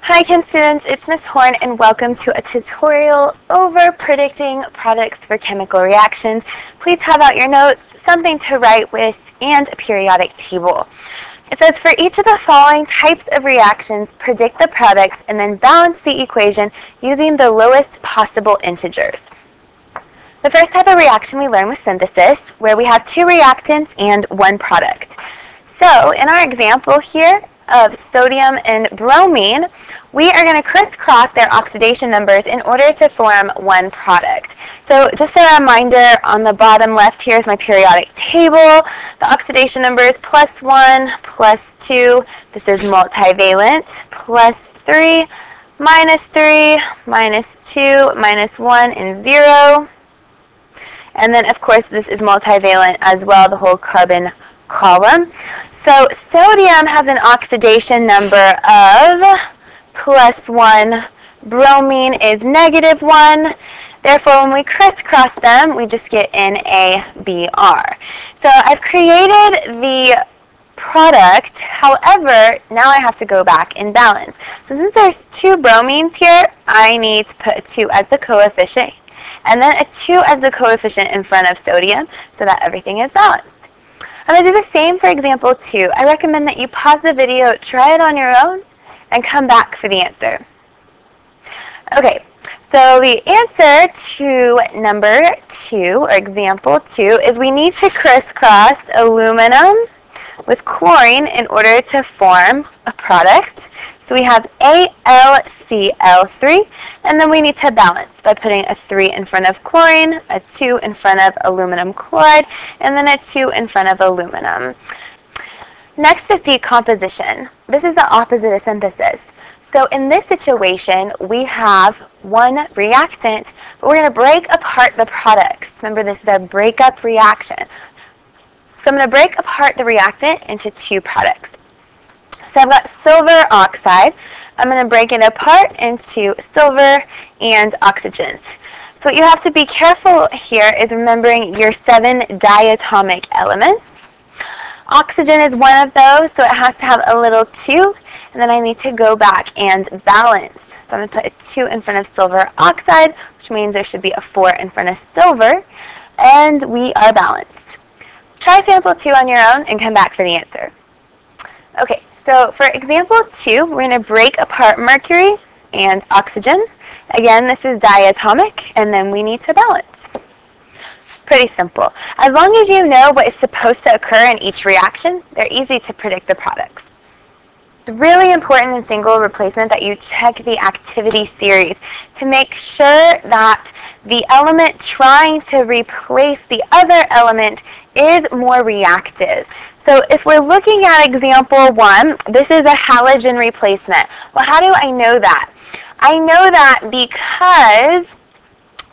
Hi Chem students, it's Ms. Horn and welcome to a tutorial over predicting products for chemical reactions. Please have out your notes, something to write with, and a periodic table. It says for each of the following types of reactions, predict the products and then balance the equation using the lowest possible integers. The first type of reaction we learned was synthesis, where we have two reactants and one product. So in our example here of sodium and bromine, we are going to crisscross their oxidation numbers in order to form one product. So just a reminder, on the bottom left here is my periodic table. The oxidation number is +1, +2. This is multivalent. +3, -3, -2, -1, and 0. And then, of course, this is multivalent as well, the whole carbon column. So sodium has an oxidation number of +1. Bromine is -1. Therefore, when we crisscross them, we just get NaBr. So I've created the product. However, now I have to go back and balance. So since there's two bromines here, I need to put a 2 as the coefficient, and then a 2 as the coefficient in front of sodium so that everything is balanced. I'm going to do the same for example 2. I recommend that you pause the video, try it on your own, and come back for the answer. Okay, so the answer to number 2, or example 2, is we need to crisscross aluminum with chlorine in order to form a product. So we have AlCl3, and then we need to balance by putting a 3 in front of chlorine, a 2 in front of aluminum chloride, and then a 2 in front of aluminum. Next is decomposition. This is the opposite of synthesis. So in this situation, we have one reactant, but we're going to break apart the products. Remember, this is a breakup reaction. So I'm going to break apart the reactant into two products. So I've got silver oxide. I'm going to break it apart into silver and oxygen. So what you have to be careful here is remembering your 7 diatomic elements. Oxygen is one of those, so it has to have a little 2, and then I need to go back and balance. So I'm going to put a 2 in front of silver oxide, which means there should be a 4 in front of silver, and we are balanced. Try example 2 on your own and come back for the answer. Okay, so for example 2, we're going to break apart mercury and oxygen. Again, this is diatomic, and then we need to balance. Pretty simple. As long as you know what is supposed to occur in each reaction, they're easy to predict the products. It's really important in single replacement that you check the activity series to make sure that the element trying to replace the other element is more reactive. So if we're looking at example 1, this is a halogen replacement. Well, how do I know that? I know that because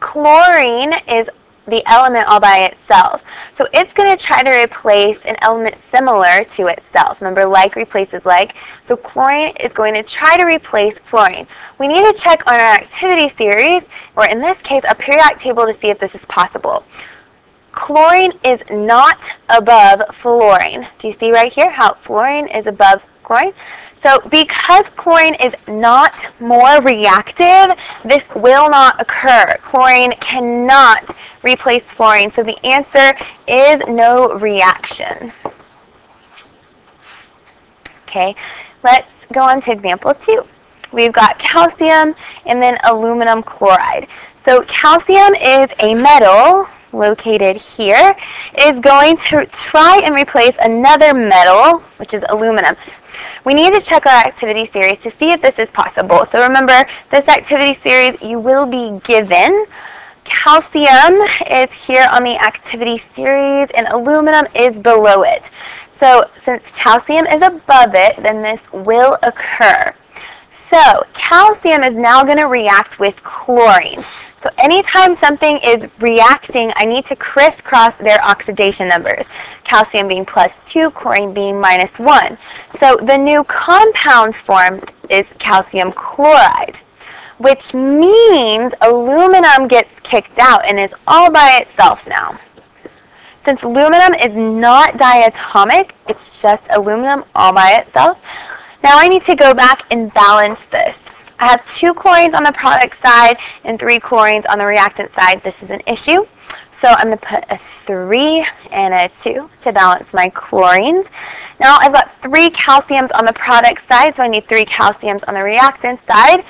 chlorine is the element all by itself. So it's going to try to replace an element similar to itself. Remember, like replaces like. So chlorine is going to try to replace fluorine. We need to check on our activity series, or in this case, our periodic table, to see if this is possible. Chlorine is not above fluorine. Do you see right here how fluorine is above chlorine? So because chlorine is not more reactive, this will not occur. Chlorine cannot replace fluorine, so the answer is no reaction. Okay, let's go on to example 2. We've got calcium and then aluminum chloride. So calcium is a metal located here. It is going to try and replace another metal, which is aluminum. We need to check our activity series to see if this is possible. So remember, this activity series you will be given. Calcium is here on the activity series, and aluminum is below it. So since calcium is above it, then this will occur. So calcium is now going to react with chlorine. So anytime something is reacting, I need to crisscross their oxidation numbers. Calcium being +2, chlorine being -1. So the new compound formed is calcium chloride, which means aluminum gets kicked out and is all by itself now. Since aluminum is not diatomic, it's just aluminum all by itself, Now I need to go back and balance this. I have 2 chlorines on the product side and 3 chlorines on the reactant side. This is an issue. So I'm going to put a 3 and a 2 to balance my chlorines. Now I've got 3 calciums on the product side, so I need 3 calciums on the reactant side.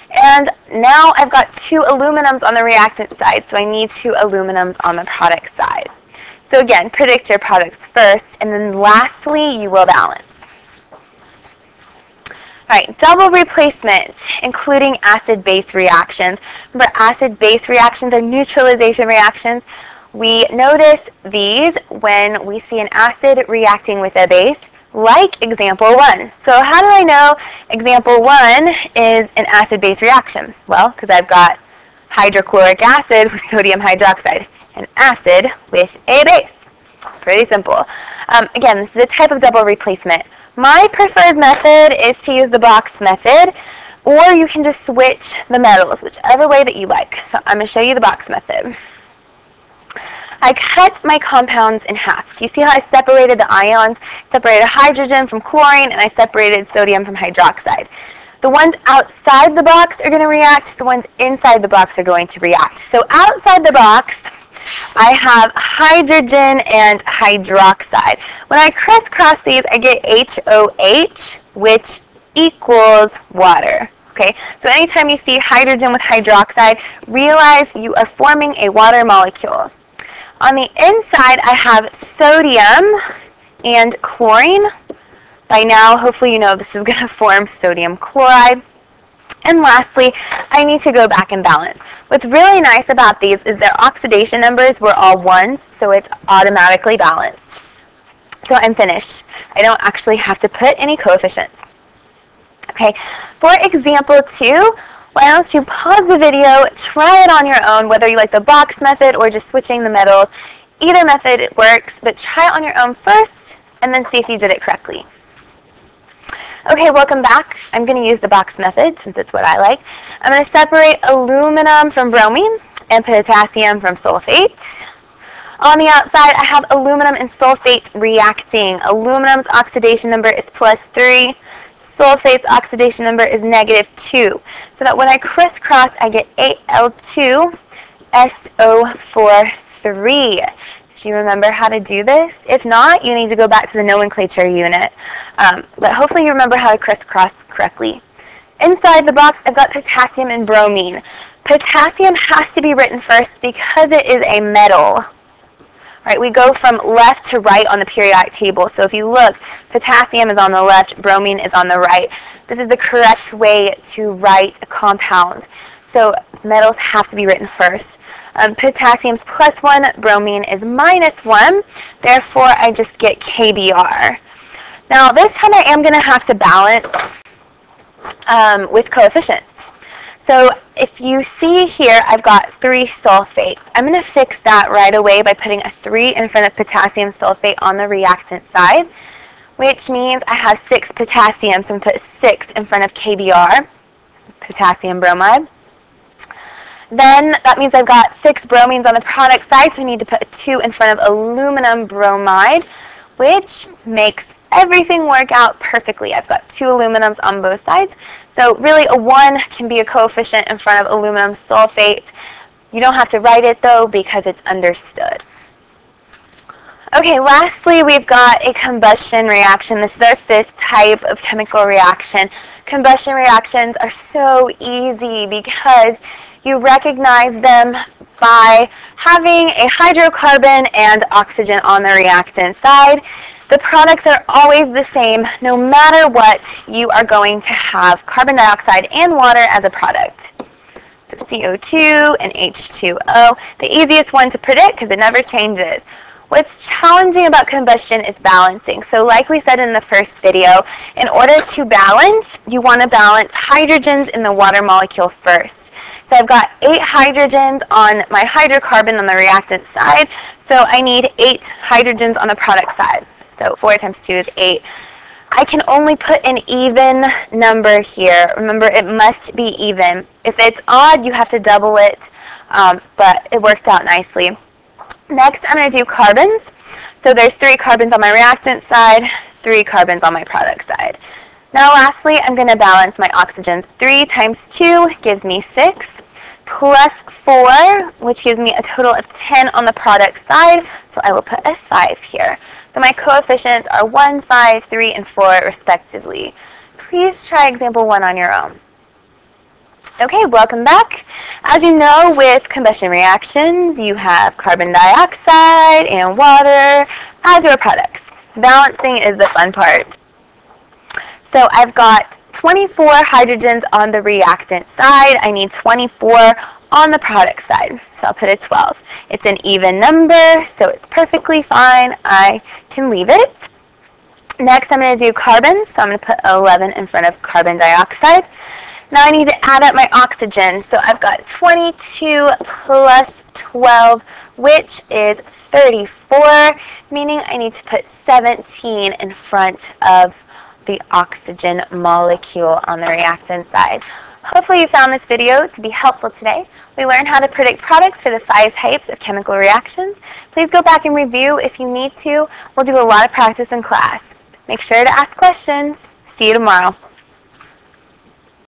And now I've got 2 aluminums on the reactant side, so I need 2 aluminums on the product side. So again, predict your products first, and then lastly, you will balance. All right, double replacement, including acid-base reactions. Remember, acid-base reactions are neutralization reactions. We notice these when we see an acid reacting with a base, like example 1. So how do I know example 1 is an acid-base reaction? Well, because I've got hydrochloric acid with sodium hydroxide, an acid with a base. Pretty simple. Again, this is a type of double replacement. My preferred method is to use the box method, or you can just switch the metals, whichever way that you like. So I'm going to show you the box method. I cut my compounds in half. Do you see how I separated the ions? Separated hydrogen from chlorine, and I separated sodium from hydroxide. The ones outside the box are going to react. The ones inside the box are going to react. So outside the box, I have hydrogen and hydroxide. When I crisscross these, I get HOH, which equals water. Okay, so anytime you see hydrogen with hydroxide, realize you are forming a water molecule. On the inside, I have sodium and chlorine. By now, hopefully you know this is going to form sodium chloride. And lastly, I need to go back and balance. What's really nice about these is their oxidation numbers were all 1s, so it's automatically balanced. So I'm finished. I don't actually have to put any coefficients. Okay, for example 2, why don't you pause the video, try it on your own, whether you like the box method or just switching the metals. Either method works, but try it on your own first, and then see if you did it correctly. Okay, welcome back. I'm going to use the box method since it's what I like. I'm going to separate aluminum from bromine and potassium from sulfate. On the outside, I have aluminum and sulfate reacting. Aluminum's oxidation number is +3. Sulfate's oxidation number is -2. So that when I crisscross, I get 8L2SO43. Do you remember how to do this? If not, you need to go back to the nomenclature unit. But hopefully you remember how to crisscross correctly. Inside the box, I've got potassium and bromine. Potassium has to be written first because it is a metal. Right, we go from left to right on the periodic table. So if you look, potassium is on the left, bromine is on the right. This is the correct way to write a compound. So metals have to be written first. Potassium's +1, bromine is -1. Therefore, I just get KBr. Now, this time I am going to have to balance with coefficients. So if you see here, I've got 3 sulfates. I'm going to fix that right away by putting a 3 in front of potassium sulfate on the reactant side, which means I have 6 potassium, so I'm going to put 6 in front of KBr, potassium bromide. Then that means I've got 6 bromines on the product side, so I need to put a 2 in front of aluminum bromide, which makes everything work out perfectly. I've got 2 aluminums on both sides. So really a 1 can be a coefficient in front of aluminum sulfate. You don't have to write it though because it's understood. Okay, lastly we've got a combustion reaction. This is our 5th type of chemical reaction. Combustion reactions are so easy because you recognize them by having a hydrocarbon and oxygen on the reactant side. The products are always the same. No matter what, you are going to have carbon dioxide and water as a product. So CO2 and H2O, the easiest one to predict because it never changes. What's challenging about combustion is balancing. So like we said in the first video, in order to balance, you want to balance hydrogens in the water molecule first. So I've got 8 hydrogens on my hydrocarbon on the reactant side, so I need 8 hydrogens on the product side. So 4 times 2 is 8. I can only put an even number here. Remember, it must be even. If it's odd, you have to double it, but it worked out nicely. Next, I'm going to do carbons. So there's 3 carbons on my reactant side, 3 carbons on my product side. Now lastly, I'm going to balance my oxygens. 3 times 2 gives me 6, plus 4, which gives me a total of 10 on the product side, so I will put a 5 here. So my coefficients are 1, 5, 3, and 4 respectively. Please try example 1 on your own. Okay, welcome back. As you know, with combustion reactions, you have carbon dioxide and water as your products. Balancing is the fun part. So I've got 24 hydrogens on the reactant side. I need 24 on the product side, so I'll put a 12. It's an even number, so it's perfectly fine. I can leave it. Next, I'm going to do carbons, so I'm going to put 11 in front of carbon dioxide. Now I need to add up my oxygen, so I've got 22 plus 12, which is 34, meaning I need to put 17 in front of the oxygen molecule on the reactant side. Hopefully you found this video to be helpful today. We learned how to predict products for the 5 types of chemical reactions. Please go back and review if you need to. We'll do a lot of practice in class. Make sure to ask questions. See you tomorrow.